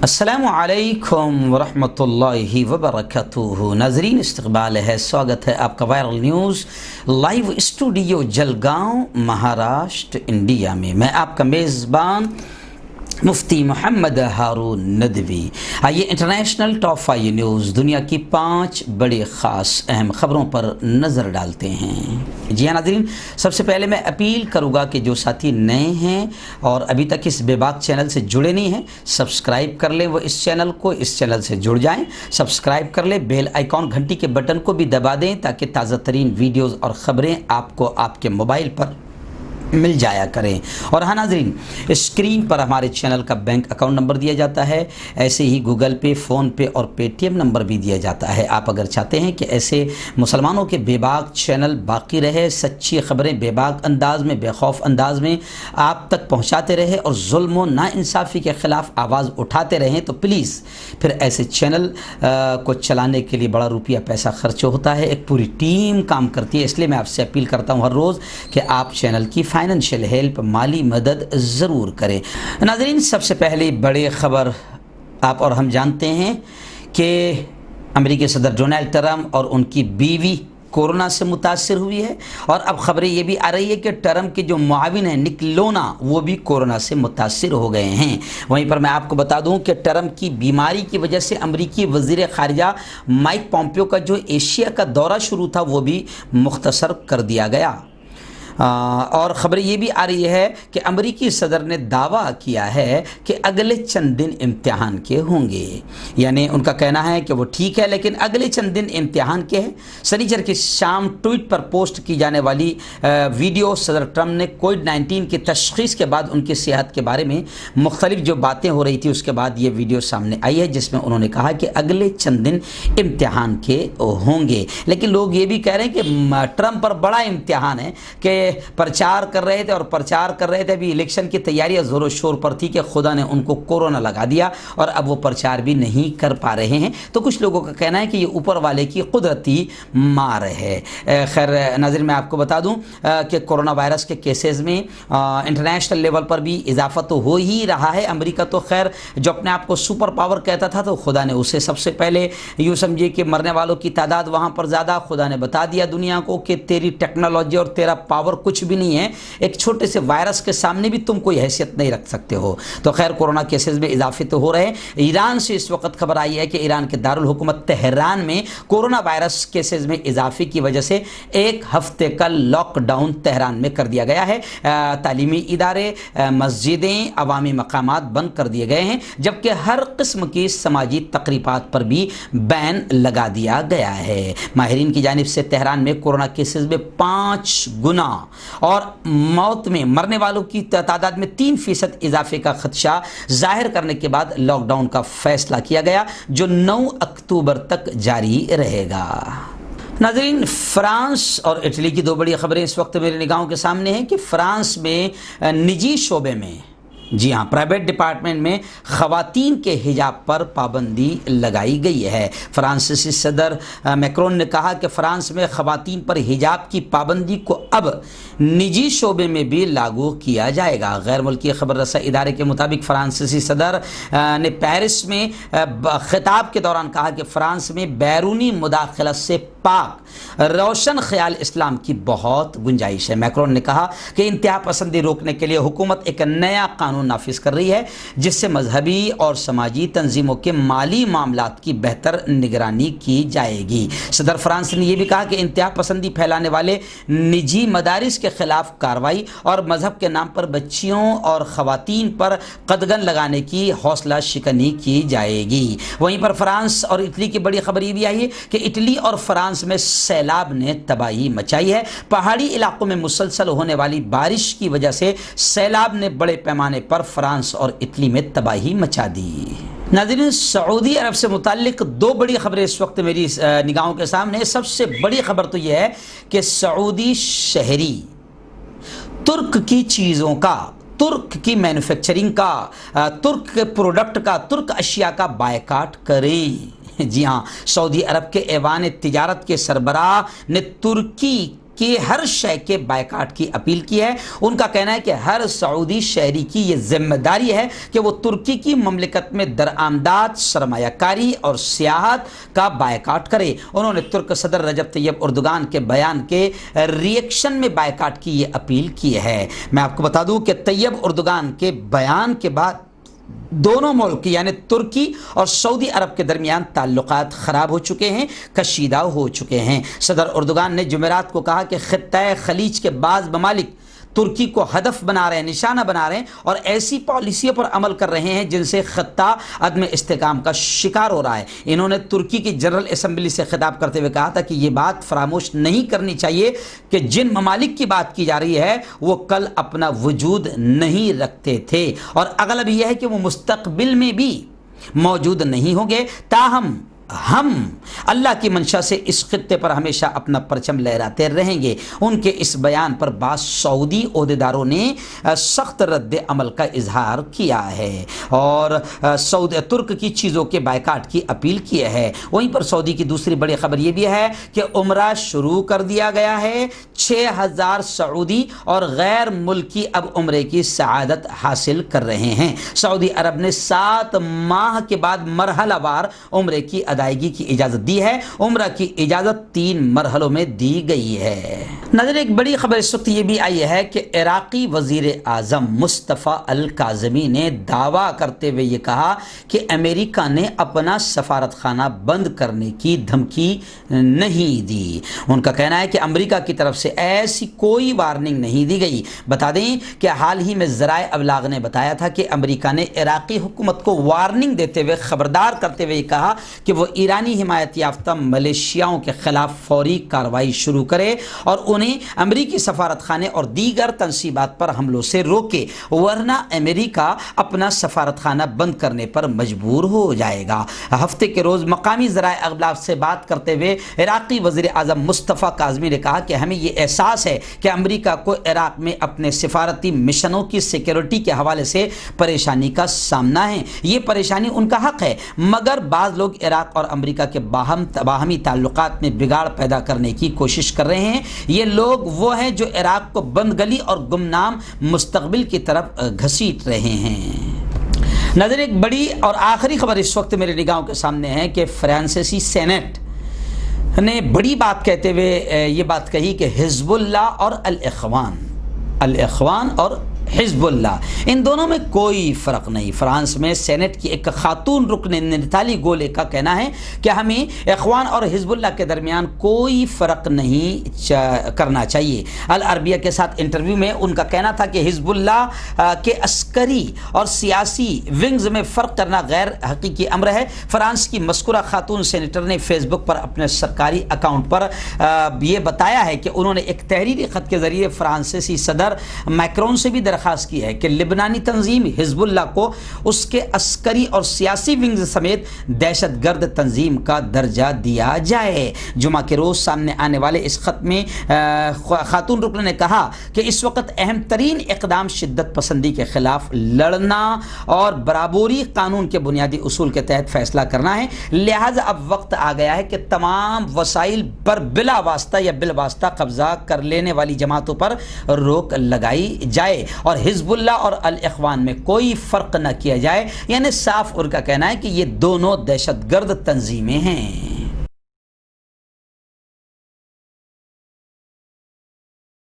السلام علیکم ورحمۃ اللہ وبرکاتہ۔ ناظرین استقبال ہے، سواگت ہے آپ کا viral news live studio Jalgaon Maharashtra India میں۔ میں آپ کا میزبان مفتی محمد ہارون ندوی۔ آئیے انٹرنیشنل ٹاپ 5 نیوز دنیا کی 5 بڑی خاص اہم خبروں پر نظر ڈالتے ہیں۔ جی ہاں ناظرین، سب سے پہلے میں اپیل کروں گا کہ جو ساتھی نئے ہیں اور ابھی تک اس بے باک چینل سے جڑے نہیں ہیں، سبسکرائب کر لیں، وہ اس چینل سے جڑ جائیں، سبسکرائب کر لیں، بیل آئیکن گھنٹی کے بٹن کو بھی دبا دیں تاکہ تازہ ترین ویڈیوز اور خبریں آپ کو آپ کے موبائل پر مل جایا کریں۔ اور ہاں ناظرین، اسکرین پر ہمارے چینل کا بینک اکاؤنٹ نمبر دیا جاتا ہے، ایسے ہی گوگل پے، فون پے اور پے ٹی ایم نمبر بھی دیا جاتا ہے۔ آپ اگر چاہتے ہیں کہ ایسے مسلمانوں کے بے باک چینل باقی رہے، سچی خبریں بے باک انداز میں، بے خوف انداز میں آپ تک پہنچاتے رہے اور ظلم و ناانصافی کے خلاف آواز اٹھاتے رہیں، تو پلیز پھر ایسے چینل کو چلانے کے لیے بڑا روپیہ پیسہ خرچ ہوتا ہے، ایک پوری ٹیم کام کرتی ہے۔ اس لیے میں آپ سے اپیل کرتا ہوں ہر روز کہ آپ چینل کی فائنینشیل ہیلپ، مالی مدد ضرور کریں۔ ناظرین، سب سے پہلی بڑی خبر آپ اور ہم جانتے ہیں کہ امریکی صدر ڈونلڈ ٹرمپ اور ان کی بیوی کورونا سے متاثر ہوئی ہے، اور اب خبریں یہ بھی آ رہی ہے کہ ٹرمپ کے جو معاون ہیں نک لونا، وہ بھی کورونا سے متاثر ہو گئے ہیں۔ وہیں پر میں آپ کو بتا دوں کہ ٹرمپ کی بیماری کی وجہ سے امریکی وزیر خارجہ مائک پومپیو کا جو ایشیا کا دورہ شروع تھا وہ بھی مختصر کر دیا گیا۔ اور خبر یہ بھی آ رہی ہے کہ امریکی صدر نے دعویٰ کیا ہے کہ اگلے چند دن امتحان کے ہوں گے، یعنی ان کا کہنا ہے کہ وہ ٹھیک ہے لیکن اگلے چند دن امتحان کے ہیں۔ سنیچر کی شام ٹویٹ پر پوسٹ کی جانے والی ویڈیو صدر ٹرمپ نے کووڈ-19 کی تشخیص کے بعد ان کی صحت کے بارے میں مختلف جو باتیں ہو رہی تھی، اس کے بعد یہ ویڈیو سامنے آئی ہے جس میں انہوں نے کہا کہ اگلے چند دن امتحان کے ہوں گے۔ لیکن لوگ یہ بھی کہہ رہے ہیں کہ ٹرمپ پر بڑا امتحان ہے کہ پرچار کر رہے تھے ابھی الیکشن کی تیاریاں زور و شور پر تھی کہ خدا نے ان کو کورونا لگا دیا اور اب وہ پرچار بھی نہیں کر پا رہے ہیں۔ تو کچھ لوگوں کا کہنا ہے کہ یہ اوپر والے کی قدرتی مار ہے۔ خیر ناظرین، میں آپ کو بتا دوں کہ کورونا وائرس کے کیسز میں انٹرنیشنل لیول پر بھی اضافہ تو ہو ہی رہا ہے۔ امریکہ تو خیر جو اپنے آپ کو سپر پاور کہتا تھا، تو خدا نے اسے سب سے پہلے یوں سمجھے کہ مرنے والوں کی تعداد وہاں پر زیادہ، خدا نے بتا دیا دنیا کو کہ تیری ٹیکنالوجی اور تیرا پاور کچھ بھی نہیں ہے، ایک چھوٹے سے وائرس کے سامنے بھی تم کوئی حیثیت نہیں رکھ سکتے ہو۔ تو خیر کورونا کیسز میں اضافے تو ہو رہے ہیں۔ ایران سے اس وقت خبر آئی ہے کہ ایران کے دارالحکومت تہران میں کورونا وائرس کیسز میں اضافے کی وجہ سے 1 ہفتے کا لاک ڈاؤن تہران میں کر دیا گیا ہے۔ تعلیمی ادارے، مسجدیں، عوامی مقامات بند کر دیے گئے ہیں، جبکہ ہر قسم کی سماجی تقریبات پر بھی بین لگا دیا گیا ہے۔ ماہرین کی جانب سے تہران میں کورونا کیسز میں 5 گنا اور موت میں مرنے والوں کی تعداد میں 3% اضافے کا خدشہ ظاہر کرنے کے بعد لاک ڈاؤن کا فیصلہ کیا گیا، جو 9 اکتوبر تک جاری رہے گا۔ ناظرین، فرانس اور اٹلی کی 2 بڑی خبریں اس وقت میری نگاہوں کے سامنے ہیں کہ فرانس میں نجی شعبے میں، جی ہاں پرائیویٹ ڈپارٹمنٹ میں خواتین کے حجاب پر پابندی لگائی گئی ہے۔ فرانسیسی صدر میکرون نے کہا کہ فرانس میں خواتین پر حجاب کی پابندی کو اب نجی شعبے میں بھی لاگو کیا جائے گا۔ غیر ملکی خبر رساں ادارے کے مطابق فرانسیسی صدر نے پیرس میں خطاب کے دوران کہا کہ فرانس میں بیرونی مداخلت سے پاک روشن خیال اسلام کی بہت گنجائش ہے۔ میکرون نے کہا کہ انتہا پسندی روکنے کے لیے حکومت ایک نیا قانون نافذ کر رہی ہے جس سے مذہبی اور سماجی تنظیموں کے مالی معاملات کی بہتر نگرانی کی جائے گی۔ صدر فرانس نے یہ بھی کہا کہ انتہا پسندی پھیلانے والے نجی مدارس کے خلاف کارروائی اور مذہب کے نام پر بچیوں اور خواتین پر قدغن لگانے کی حوصلہ شکنی کی جائے گی۔ وہیں پر فرانس اور اٹلی کی بڑی خبر یہ بھی آئی ہے کہ اٹلی اور فرانس میں سیلاب نے تباہی مچائی ہے۔ پہاڑی علاقوں میں مسلسل ہونے والی بارش کی وجہ سے سیلاب نے بڑے پیمانے پر فرانس اور اٹلی میں تباہی مچا دی۔ ناظرین، سعودی عرب سے متعلق 2 بڑی خبریں اس وقت میری نگاہوں کے سامنے۔ سب سے بڑی خبر تو یہ ہے کہ سعودی شہری ترک کی چیزوں کا، ترک کی مینوفیکچرنگ کا، ترک کے پروڈکٹ کا، ترک اشیاء کا بائیکاٹ کریں۔ جی ہاں، سعودی عرب کے ایوان تجارت کے سربراہ نے ترکی کی ہر شے کے بائیکاٹ کی اپیل کی ہے۔ ان کا کہنا ہے کہ ہر سعودی شہری کی یہ ذمہ داری ہے کہ وہ ترکی کی مملکت میں درآمدات، سرمایہ کاری اور سیاحت کا بائیکاٹ کرے۔ انہوں نے ترک صدر رجب طیب اردگان کے بیان کے ریئیکشن میں بائیکاٹ کی یہ اپیل کی ہے۔ میں آپ کو بتا دوں کہ طیب اردگان کے بیان کے بعد دونوں ملک یعنی ترکی اور سعودی عرب کے درمیان تعلقات خراب ہو چکے ہیں، کشیدہ ہو چکے ہیں۔ صدر اردگان نے جمعرات کو کہا کہ خطہ خلیج کے بعض ممالک ترکی کو ہدف بنا رہے ہیں، نشانہ بنا رہے ہیں اور ایسی پالیسیوں پر عمل کر رہے ہیں جن سے خطہ عدم استحکام کا شکار ہو رہا ہے۔ انہوں نے ترکی کی جنرل اسمبلی سے خطاب کرتے ہوئے کہا تھا کہ یہ بات فراموش نہیں کرنی چاہیے کہ جن ممالک کی بات کی جا رہی ہے وہ کل اپنا وجود نہیں رکھتے تھے اور اغلب یہ ہے کہ وہ مستقبل میں بھی موجود نہیں ہوں گے، تاہم ہم اللہ کی منشا سے اس خطے پر ہمیشہ اپنا پرچم لہراتے رہیں گے۔ ان کے اس بیان پر بعض سعودی عہدیداروں نے سخت رد عمل کا اظہار کیا ہے اور ترک کی چیزوں کے بائیکاٹ کی اپیل کی ہے۔ وہیں پر سعودی کی دوسری بڑی خبر یہ بھی ہے کہ عمرہ شروع کر دیا گیا ہے۔ 6000 سعودی اور غیر ملکی اب عمرے کی سعادت حاصل کر رہے ہیں۔ سعودی عرب نے 7 ماہ کے بعد مرحلہ وار عمرے کی ادائیگی کی اجازت دی ہے۔ عمرہ کی اجازت 3 مرحلوں میں دی گئی ہے۔ نظر ایک بڑی خبر اس وقت یہ بھی آئی ہے کہ عراقی وزیر اعظم مصطفیٰ الکاظمی نے دعویٰ کرتے ہوئے یہ کہا کہ امریکہ نے اپنا سفارت خانہ بند کرنے کی دھمکی نہیں دی۔ ان کا کہنا ہے کہ امریکہ کی طرف سے ایسی کوئی وارننگ نہیں دی گئی۔ بتا دیں کہ حال ہی میں ذرائع ابلاغ نے بتایا تھا کہ امریکہ نے عراقی حکومت کو وارننگ دیتے ہوئے خبردار کرتے ہوئے کہا کہ وہ ایرانی حمایت یافتہ ملیشیاؤں کے خلاف فوری کارروائی شروع کرے اور انہیں امریکی سفارت خانے اور دیگر تنصیبات پر حملوں سے روکے، ورنہ امریکہ اپنا سفارت خانہ بند کرنے پر مجبور ہو جائے گا۔ ہفتے کے روز مقامی ذرائع ابلاغ سے بات کرتے ہوئے عراقی وزیر اعظم مصطفیٰ کاظمی نے کہا کہ ہمیں یہ احساس ہے کہ امریکہ کو عراق میں اپنے سفارتی مشنوں کی سیکیورٹی کے حوالے سے پریشانی کا سامنا ہے۔ یہ پریشانی ان کا حق ہے، مگر بعض لوگ عراق اور امریکہ کے باہمی تعلقات میں بگاڑ پیدا کرنے کی کوشش کر رہے ہیں۔ یہ لوگ وہ ہیں جو عراق کو بند گلی اور گمنام مستقبل کی طرف گھسیٹ رہے ہیں۔ نظر ایک بڑی اور آخری خبر اس وقت میرے نگاہوں کے سامنے ہے کہ فرانسیسی سینٹ نے بڑی بات کہتے ہوئے یہ بات کہی کہ حزب اللہ اور الاخوان اور حزب اللہ ان دونوں میں کوئی فرق نہیں۔ فرانس میں سینٹ کی ایک خاتون رکن نتالی گولے کا کہنا ہے کہ ہمیں اخوان اور حزب اللہ کے درمیان کوئی فرق نہیں کرنا چاہیے۔ العربیہ کے ساتھ انٹرویو میں ان کا کہنا تھا کہ حزب اللہ کے عسکری اور سیاسی ونگز میں فرق کرنا غیر حقیقی امر ہے۔ فرانس کی مذکورہ خاتون سینیٹر نے فیس بک پر اپنے سرکاری اکاؤنٹ پر یہ بتایا ہے کہ انہوں نے ایک تحریری خط کے ذریعے فرانسیسی صدر میکرون سے بھی درخواست کی ہے کہ لبنانی تنظیم حزب اللہ کو اس کے عسکری اور سیاسی ونگز سمیت دہشت گرد تنظیم کا درجہ دیا جائے۔ جمعہ کے روز سامنے آنے والے اس خط میں خاتون رکن نے کہا کہ اس وقت اہم ترین اقدام شدت پسندی کے خلاف لڑنا اور برابری قانون کے بنیادی اصول کے تحت فیصلہ کرنا ہے، لہذا اب وقت آ گیا ہے کہ تمام وسائل پر بلا واسطہ یا بالواسطہ قبضہ کر لینے والی جماعتوں پر روک لگائی جائے اور حزب اللہ اور الاخوان میں کوئی فرق نہ کیا جائے۔ یعنی صاف ان کا کہنا ہے کہ یہ دونوں دہشت گرد تنظیمیں ہیں۔